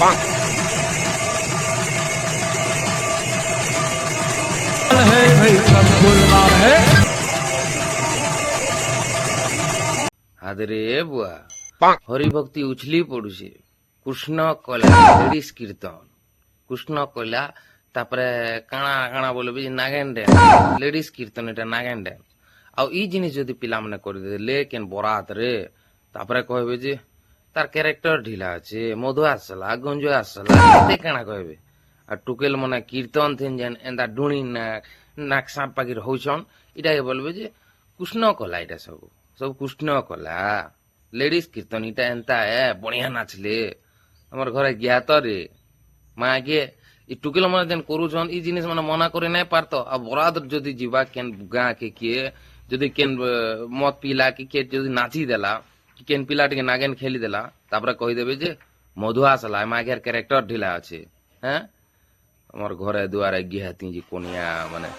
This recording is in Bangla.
है भाई सब बोलना है। আদরে বুয়া হরিভক্তি উছলি পড়ুছে কৃষ্ণ কলা লেডিস কীর্তন কৃষ্ণ কলা তারপরে কাଣା কাଣା বলবে যে নাগেন ড্যান্স লেডিস কীর্তন এটা নাগেন ড্যান্স ଆଉ ଇ ଜିନିଷ ଯଦି ପିଲାମାନେ କରିଦେଲେ କେନ୍ ବରାତ ରେ ତାପରେ କହିବେ ଯେ ତାର କ୍ୟାରେକ୍ଟର ଢିଲା ଅଛି ମଧୁ ଆସିଲା ଗଞ୍ଜ ଆସିଲା କେତେ କାଣା କହିବେ আর টুকেল মানে কীর্তন থিন যেন এন্দা ডুণি নাক সাপ পাখির হউছন এটাকে বলবে যে কৃষ্ণ কলা এটা সব সব কৃষ্ণ কলা লেডিস কীর্তন এটা এন্তা বঢ়িয়া নাচলে আমার ঘরে জ্ঞাত রে মা আগে ই টুকেল মানে যেন করুছন ই জিনিস মানে মনা করে নাই পারতো আর বরাত যদি ଯିବା কেন গাঁ কে কিয়ে যদি কেন মদ পিলা কি কে যদি নাচি দেলা কি কেন পিলা টিকে নাগেন খেলি দেলা তারপরে কইদেবে যে মধু আসলা মাগের ক্যারেক্টার ঢিলা আছে হ্যাঁ আমার ঘরে দুয়ারে গিয়ে হাতি যে কোনিয়া মানে